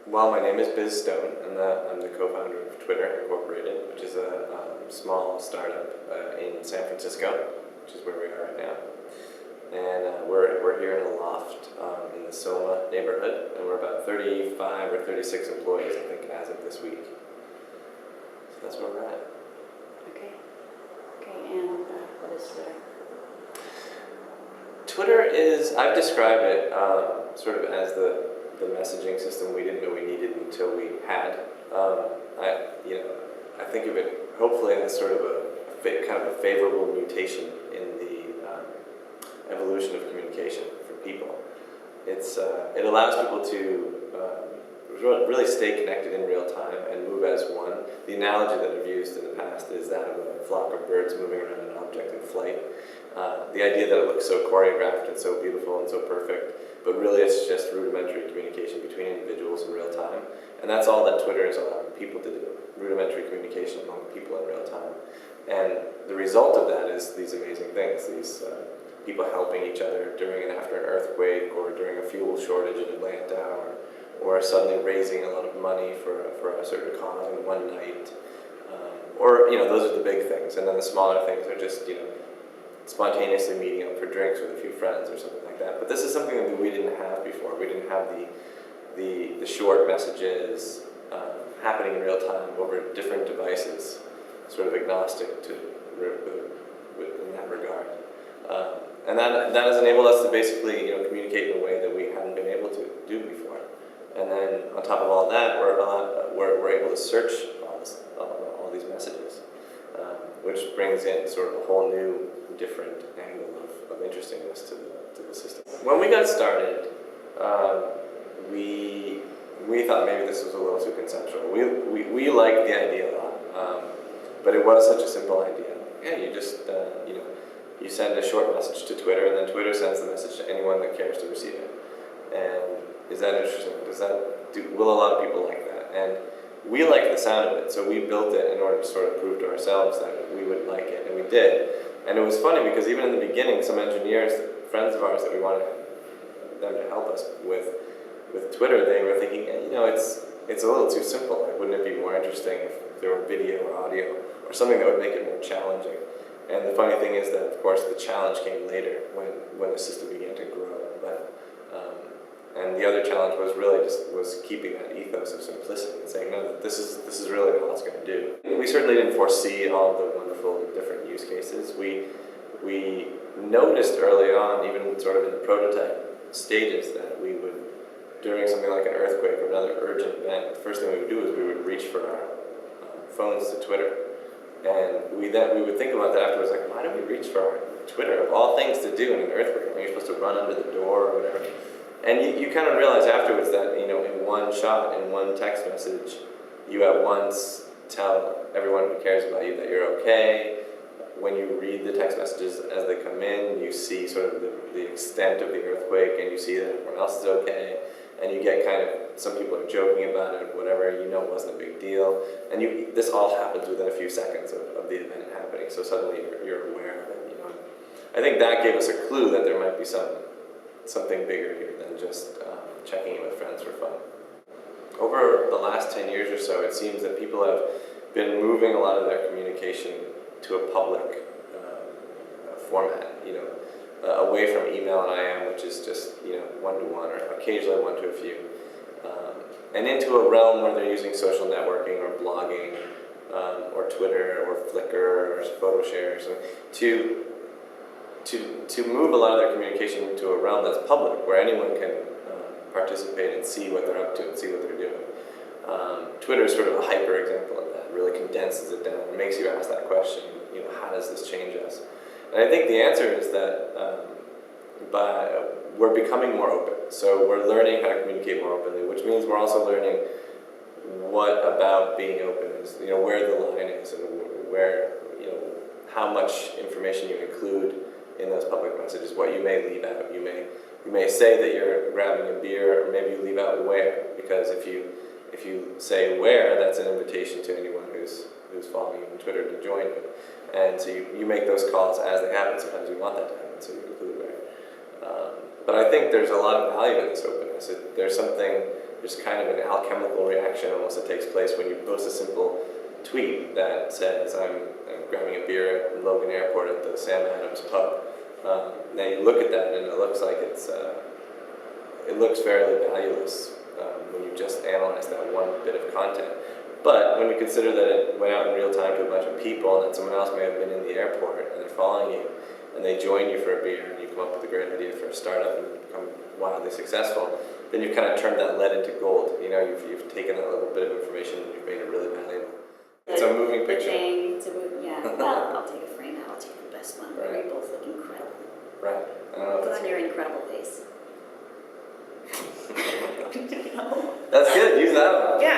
Well, my name is Biz Stone, and I'm the co-founder of Twitter Incorporated, which is a small startup in San Francisco, which is where we are right now. And we're here in a loft in the Soma neighborhood, and we're about 35 or 36 employees, I think, as of this week. So that's where we're at. Okay, and what is Twitter? Twitter is, I've described it sort of as the messaging system we didn't know we needed until we had. I think of it hopefully as sort of kind of a favorable mutation in the evolution of communication for people. It allows people to really stay connected in real time and move as one. The analogy that I've used in the past is that of a flock of birds moving around an object in flight. The idea that it looks so choreographed and so beautiful and so perfect, but really it's just rudimentary communication between individuals in real time. And that's all that Twitter is allowing people to do, rudimentary communication among people in real time. And the result of that is these amazing things, these people helping each other during and after an earthquake, or during a fuel shortage in Atlanta, or suddenly raising a lot of money for a certain cause in one night. Those are the big things. And then the smaller things are just, spontaneously meeting up for drinks with a few friends or something like that. But this is something that we didn't have before. We didn't have the short messages happening in real time over different devices, sort of agnostic to in that regard. And that has enabled us to basically communicate in a way that we hadn't been able to do before. And then on top of all that, we're able to search all these messages, which brings in sort of a whole new, different angle of interestingness to the system. When we got started, we thought maybe this was a little too conceptual. We liked the idea a lot, but it was such a simple idea. Yeah, you just you send a short message to Twitter, and then Twitter sends the message to anyone that cares to receive it. And is that interesting? Will a lot of people like that? And we liked the sound of it, so we built it in order to sort of prove to ourselves that we would like it, and we did. And it was funny because even in the beginning, some engineers, friends of ours that we wanted them to help us with Twitter, they were thinking, it's a little too simple. Like, wouldn't it be more interesting if there were video or audio or something that would make it more challenging? And the funny thing is that, of course, the challenge came later when the system began to grow. And the other challenge was really was keeping that ethos of simplicity and saying, no, this is really all it's going to do. We certainly didn't foresee all the wonderful different use cases. We noticed early on, even sort of in the prototype stages, that we would, during something like an earthquake or another urgent event, the first thing we would do is we would reach for our phones to Twitter. And we would think about that afterwards, like, why do we reach for our Twitter? Of all things to do in an earthquake, you're supposed to run under the door or whatever. And you kind of realize afterwards that, in one shot, in one text message, you at once tell everyone who cares about you that you're okay. When you read the text messages as they come in, you see sort of the extent of the earthquake, and you see that everyone else is okay. And you get kind of, some people are joking about it, whatever, it wasn't a big deal. And this all happens within a few seconds of the event happening, so suddenly you're aware of it, I think that gave us a clue that there might be something bigger here than just checking in with friends for fun. Over the last 10 years or so, it seems that people have been moving a lot of their communication to a public format, away from email and IM, which is just one-to-one, or occasionally one to a few, and into a realm where they're using social networking or blogging, or Twitter or Flickr or photo shares, to move a lot of their communication into a realm that's public, where anyone can participate and see what they're up to and see what they're doing. Twitter is sort of a hyper example of that. It really condenses it down and makes you ask that question, how does this change us? And I think the answer is that we're becoming more open. So we're learning how to communicate more openly, which means we're also learning what about being open is, where the line is, and where, how much information you include in those public messages, what you may leave out. You may say that you're grabbing a beer, or maybe you leave out where, because if you say where, that's an invitation to anyone who's following you on Twitter to join you. And so you make those calls as they happen. Sometimes you want that to happen, so you include where. But I think there's a lot of value in this openness. There's kind of an alchemical reaction almost that takes place when you post a simple tweet that says, I'm grabbing a beer at Logan Airport at the Sam Adams pub. Now you look at that and it looks like it looks fairly valueless when you just analyze that one bit of content. But when you consider that it went out in real time to a bunch of people and that someone else may have been in the airport and they're following you and they join you for a beer and you come up with a great idea for a startup and become wildly successful, then you've kind of turned that lead into gold. You know, you've taken that little bit of information and you've made it really valuable. It's a moving picture. Yeah, well, I'll take it for now. I'll take the best one. Right. We both look incredible. Right. I don't know if Put that's on your incredible face. That's good. Use that one. Yeah.